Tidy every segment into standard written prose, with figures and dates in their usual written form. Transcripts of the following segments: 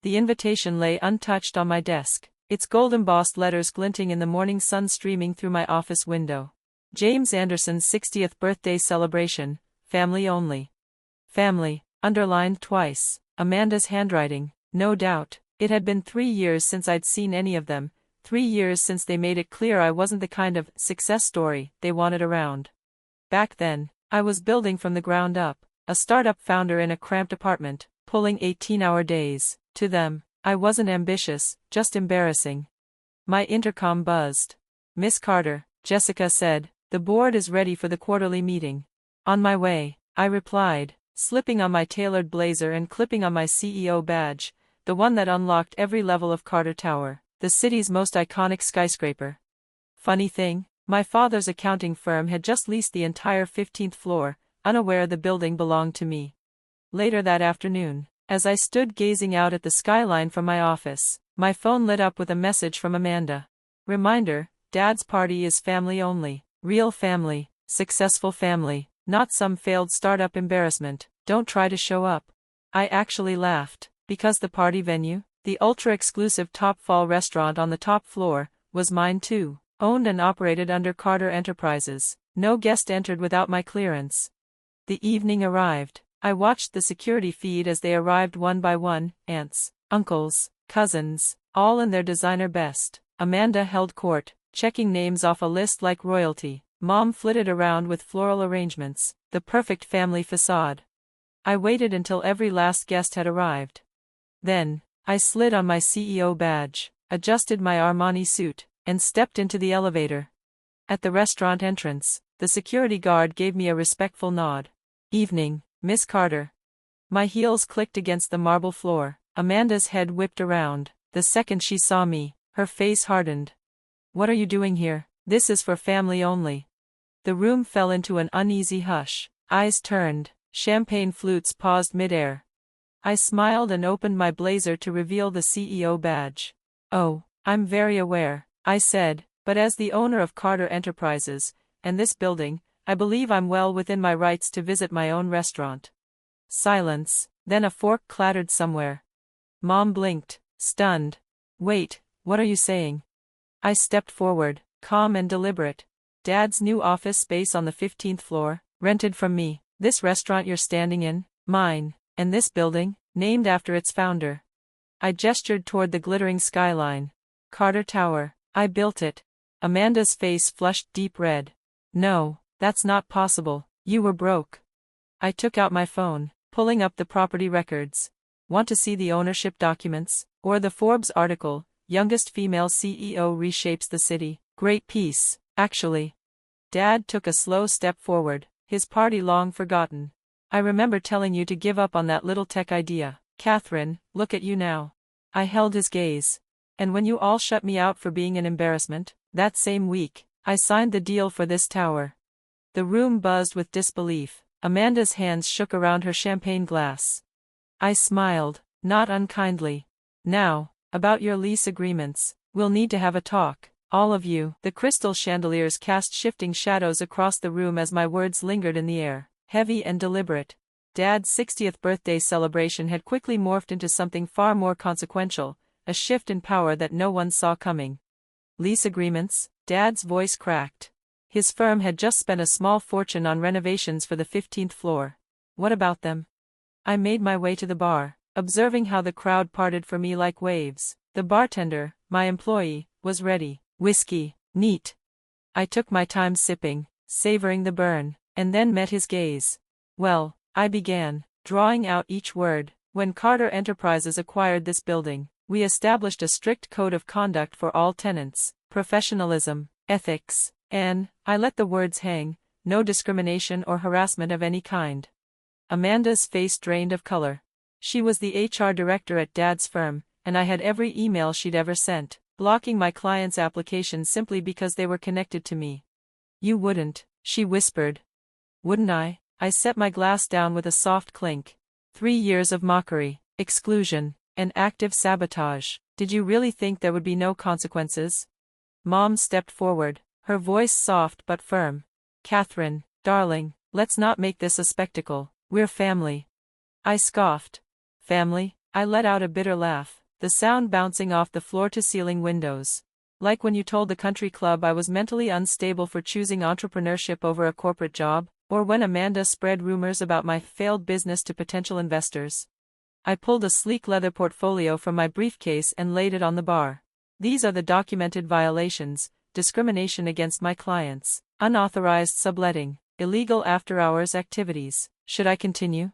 The invitation lay untouched on my desk, its gold-embossed letters glinting in the morning sun streaming through my office window. James Anderson's 60th birthday celebration, family only. Family, underlined twice. Amanda's handwriting, no doubt. It had been 3 years since I'd seen any of them, 3 years since they made it clear I wasn't the kind of success story they wanted around. Back then, I was building from the ground up, a startup founder in a cramped apartment, pulling 18-hour days. To them, I wasn't ambitious, just embarrassing. My intercom buzzed. "Miss Carter," Jessica said, "the board is ready for the quarterly meeting." "On my way," I replied, slipping on my tailored blazer and clipping on my CEO badge, the one that unlocked every level of Carter Tower, the city's most iconic skyscraper. Funny thing, my father's accounting firm had just leased the entire 15th floor, unaware the building belonged to me. Later that afternoon, as I stood gazing out at the skyline from my office, my phone lit up with a message from Amanda. Reminder, Dad's party is family only. Real family, successful family, not some failed startup embarrassment. Don't try to show up. I actually laughed, because the party venue, the ultra-exclusive Top Fall restaurant on the top floor, was mine too, owned and operated under Carter Enterprises. No guest entered without my clearance. The evening arrived. I watched the security feed as they arrived one by one, aunts, uncles, cousins, all in their designer best. Amanda held court, checking names off a list like royalty. Mom flitted around with floral arrangements, the perfect family facade. I waited until every last guest had arrived. Then, I slid on my CEO badge, adjusted my Armani suit, and stepped into the elevator. At the restaurant entrance, the security guard gave me a respectful nod. "Evening, Miss Carter." My heels clicked against the marble floor. Amanda's head whipped around. The second she saw me, her face hardened. "What are you doing here? This is for family only." The room fell into an uneasy hush. Eyes turned, champagne flutes paused midair. I smiled and opened my blazer to reveal the CEO badge. "Oh, I'm very aware," I said, "but as the owner of Carter Enterprises, and this building, I believe I'm well within my rights to visit my own restaurant." Silence, then a fork clattered somewhere. Mom blinked, stunned. "Wait, what are you saying?" I stepped forward, calm and deliberate. "Dad's new office space on the 15th floor, rented from me. This restaurant you're standing in, mine, and this building, named after its founder." I gestured toward the glittering skyline. "Carter Tower, I built it." Amanda's face flushed deep red. "No, that's not possible, you were broke." I took out my phone, pulling up the property records. "Want to see the ownership documents, or the Forbes article, youngest female CEO reshapes the city? Great piece, actually." Dad took a slow step forward, his party long forgotten. "I remember telling you to give up on that little tech idea, Catherine, look at you now." I held his gaze. "And when you all shut me out for being an embarrassment, that same week, I signed the deal for this tower." The room buzzed with disbelief. Amanda's hands shook around her champagne glass. I smiled, not unkindly. "Now, about your lease agreements, we'll need to have a talk, all of you." The crystal chandeliers cast shifting shadows across the room as my words lingered in the air, heavy and deliberate. Dad's 60th birthday celebration had quickly morphed into something far more consequential, a shift in power that no one saw coming. "Lease agreements?" Dad's voice cracked. His firm had just spent a small fortune on renovations for the 15th floor. "What about them?" I made my way to the bar, observing how the crowd parted for me like waves. The bartender, my employee, was ready. "Whiskey, neat." I took my time sipping, savoring the burn, and then met his gaze. "Well," I began, drawing out each word, "when Carter Enterprises acquired this building, we established a strict code of conduct for all tenants, professionalism, ethics, and," I let the words hang, "no discrimination or harassment of any kind." Amanda's face drained of color. She was the HR director at Dad's firm, and I had every email she'd ever sent, blocking my clients' applications simply because they were connected to me. "You wouldn't," she whispered. "Wouldn't I?" I set my glass down with a soft clink. 3 years of mockery, exclusion, and active sabotage. Did you really think there would be no consequences? Mom stepped forward, her voice soft but firm. "Catherine, darling, let's not make this a spectacle. We're family." I scoffed. "Family? I let out a bitter laugh, the sound bouncing off the floor-to-ceiling windows. Like when you told the country club I was mentally unstable for choosing entrepreneurship over a corporate job, or when Amanda spread rumors about my failed business to potential investors. I pulled a sleek leather portfolio from my briefcase and laid it on the bar. These are the documented violations: discrimination against my clients, unauthorized subletting, illegal after-hours activities. Should I continue?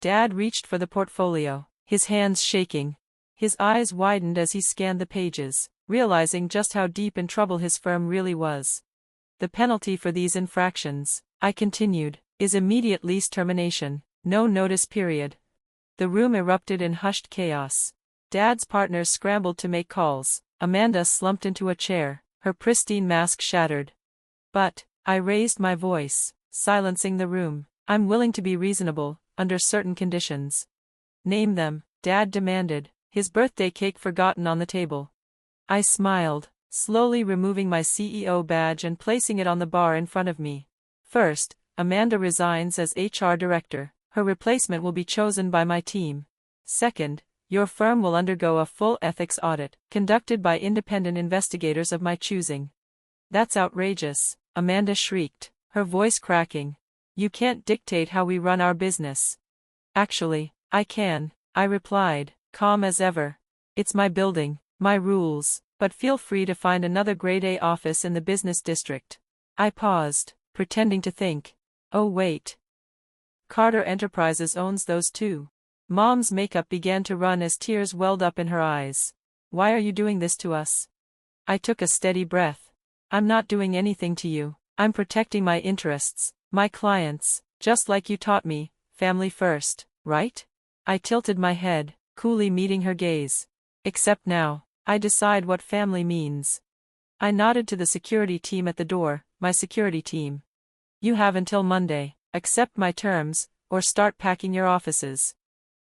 Dad reached for the portfolio, his hands shaking. His eyes widened as he scanned the pages, realizing just how deep in trouble his firm really was. The penalty for these infractions, I continued, is immediate lease termination, no notice period. The room erupted in hushed chaos. Dad's partners scrambled to make calls. Amanda slumped into a chair, her pristine mask shattered. But, I raised my voice, silencing the room. I'm willing to be reasonable, under certain conditions. Name them, Dad demanded, his birthday cake forgotten on the table. I smiled, slowly removing my CEO badge and placing it on the bar in front of me. First, Amanda resigns as HR director. Her replacement will be chosen by my team. Second, your firm will undergo a full ethics audit, conducted by independent investigators of my choosing. That's outrageous, Amanda shrieked, her voice cracking. You can't dictate how we run our business. Actually, I can, I replied, calm as ever. It's my building, my rules, but feel free to find another grade A office in the business district. I paused, pretending to think. Oh wait. Carter Enterprises owns those too. Mom's makeup began to run as tears welled up in her eyes. Why are you doing this to us? I took a steady breath. I'm not doing anything to you. I'm protecting my interests, my clients, just like you taught me, family first, right? I tilted my head, coolly meeting her gaze. Except now, I decide what family means. I nodded to the security team at the door, my security team. You have until Monday. Accept my terms, or start packing your offices.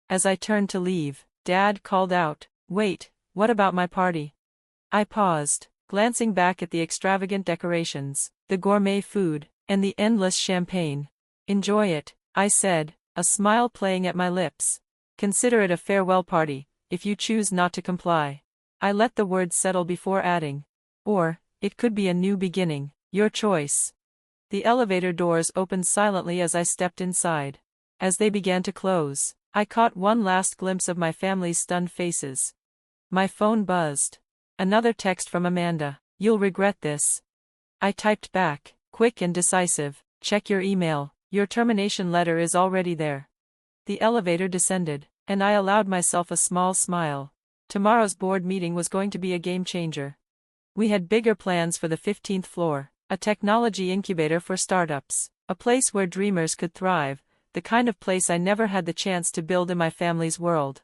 As I turned to leave, Dad called out, wait, what about my party? I paused, glancing back at the extravagant decorations, the gourmet food, and the endless champagne. Enjoy it, I said, a smile playing at my lips. Consider it a farewell party, if you choose not to comply. I let the words settle before adding. Or, it could be a new beginning, your choice. The elevator doors opened silently as I stepped inside. As they began to close, I caught one last glimpse of my family's stunned faces. My phone buzzed. Another text from Amanda. You'll regret this. I typed back, quick and decisive. Check your email, your termination letter is already there. The elevator descended, and I allowed myself a small smile. Tomorrow's board meeting was going to be a game changer. We had bigger plans for the 15th floor. A technology incubator for startups, a place where dreamers could thrive, the kind of place I never had the chance to build in my family's world.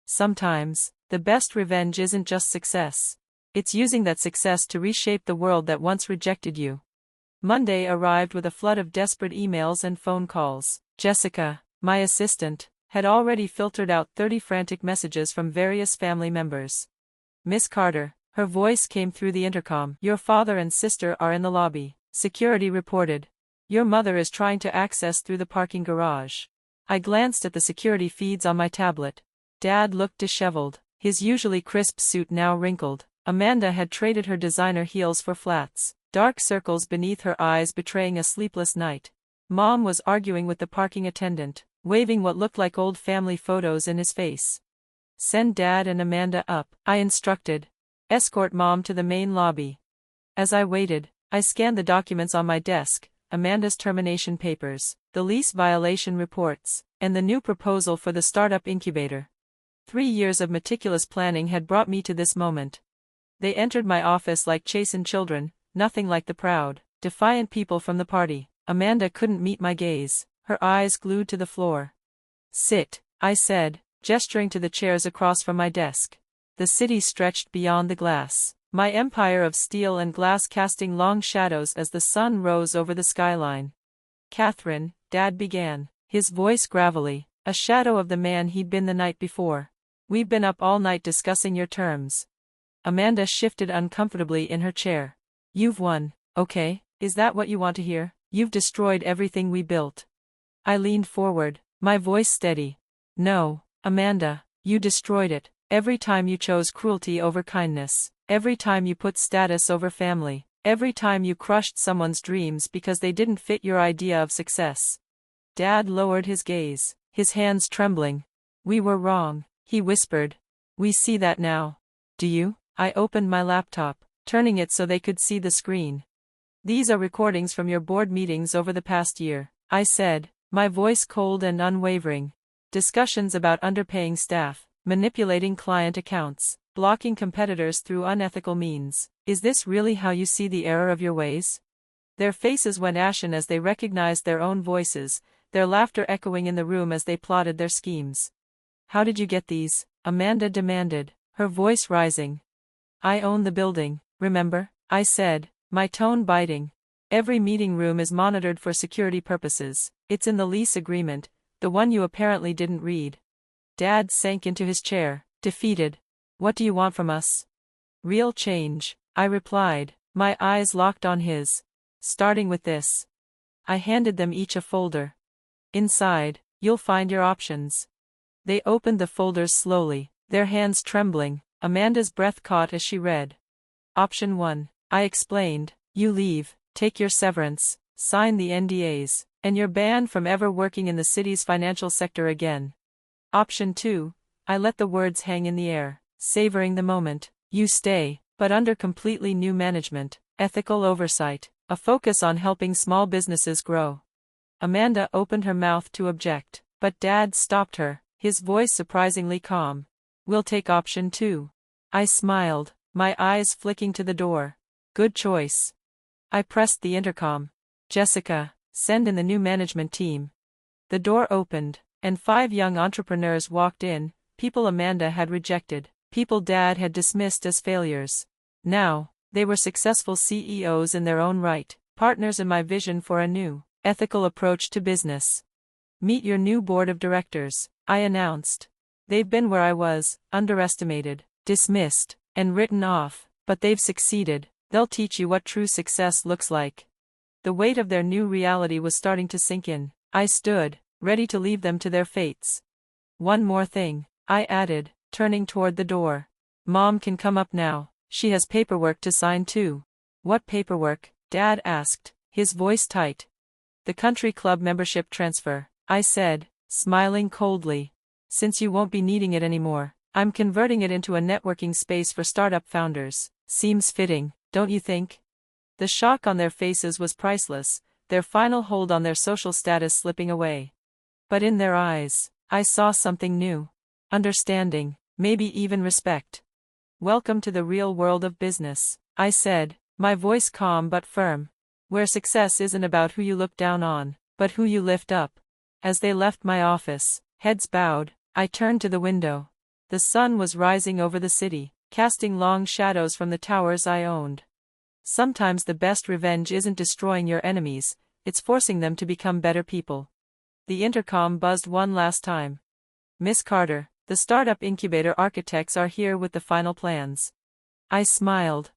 Sometimes, the best revenge isn't just success. It's using that success to reshape the world that once rejected you. Monday arrived with a flood of desperate emails and phone calls. Jessica, my assistant, had already filtered out 30 frantic messages from various family members. Miss Carter, her voice came through the intercom. Your father and sister are in the lobby, security reported. Your mother is trying to access through the parking garage. I glanced at the security feeds on my tablet. Dad looked disheveled, his usually crisp suit now wrinkled. Amanda had traded her designer heels for flats, dark circles beneath her eyes betraying a sleepless night. Mom was arguing with the parking attendant, waving what looked like old family photos in his face. Send Dad and Amanda up, I instructed. Escort Mom to the main lobby. As I waited, I scanned the documents on my desk, Amanda's termination papers, the lease violation reports, and the new proposal for the startup incubator. 3 years of meticulous planning had brought me to this moment. They entered my office like chastened children, nothing like the proud, defiant people from the party. Amanda couldn't meet my gaze, her eyes glued to the floor. Sit, I said, gesturing to the chairs across from my desk. The city stretched beyond the glass, my empire of steel and glass casting long shadows as the sun rose over the skyline. Catherine, Dad began, his voice gravelly, a shadow of the man he'd been the night before. We've been up all night discussing your terms. Amanda shifted uncomfortably in her chair. You've won, okay, is that what you want to hear? You've destroyed everything we built. I leaned forward, my voice steady. No, Amanda, You destroyed it. Every time you chose cruelty over kindness. Every time you put status over family. Every time you crushed someone's dreams because they didn't fit your idea of success. Dad lowered his gaze, his hands trembling. We were wrong, he whispered. We see that now. Do you? I opened my laptop, turning it so they could see the screen. These are recordings from your board meetings over the past year, I said, my voice cold and unwavering. Discussions about underpaying staff, manipulating client accounts, blocking competitors through unethical means. Is this really how you see the error of your ways? Their faces went ashen as they recognized their own voices, their laughter echoing in the room as they plotted their schemes. How did you get these? Amanda demanded, her voice rising. I own the building, remember? I said, my tone biting. Every meeting room is monitored for security purposes. It's in the lease agreement, the one you apparently didn't read. Dad sank into his chair, defeated. What do you want from us? Real change, I replied, my eyes locked on his. Starting with this. I handed them each a folder. Inside, you'll find your options. They opened the folders slowly, their hands trembling. Amanda's breath caught as she read. Option 1, I explained, you leave, take your severance, sign the NDAs, and you're banned from ever working in the city's financial sector again. Option 2, I let the words hang in the air, savoring the moment. You stay, but under completely new management, ethical oversight, a focus on helping small businesses grow. Amanda opened her mouth to object, but Dad stopped her, his voice surprisingly calm. We'll take option 2. I smiled, my eyes flicking to the door. Good choice. I pressed the intercom. Jessica, send in the new management team. The door opened, and 5 young entrepreneurs walked in, people Amanda had rejected, people Dad had dismissed as failures. Now, they were successful CEOs in their own right, partners in my vision for a new, ethical approach to business. Meet your new board of directors, I announced. They've been where I was, underestimated, dismissed, and written off, but they've succeeded. They'll teach you what true success looks like. The weight of their new reality was starting to sink in. I stood, ready to leave them to their fates. One more thing, I added, turning toward the door. Mom can come up now, she has paperwork to sign too. What paperwork? Dad asked, his voice tight. The country club membership transfer, I said, smiling coldly. Since you won't be needing it anymore, I'm converting it into a networking space for startup founders. Seems fitting, don't you think? The shock on their faces was priceless, their final hold on their social status slipping away. But in their eyes, I saw something new. Understanding, maybe even respect. Welcome to the real world of business, I said, my voice calm but firm. Where success isn't about who you look down on, but who you lift up. As they left my office, heads bowed, I turned to the window. The sun was rising over the city, casting long shadows from the towers I owned. Sometimes the best revenge isn't destroying your enemies, it's forcing them to become better people. The intercom buzzed one last time. Miss Carter, the startup incubator architects are here with the final plans. I smiled.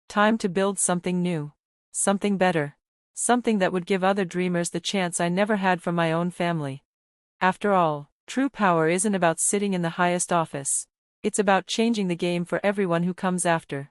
Time to build something new. Something better. Something that would give other dreamers the chance I never had from my own family. After all, true power isn't about sitting in the highest office. It's about changing the game for everyone who comes after.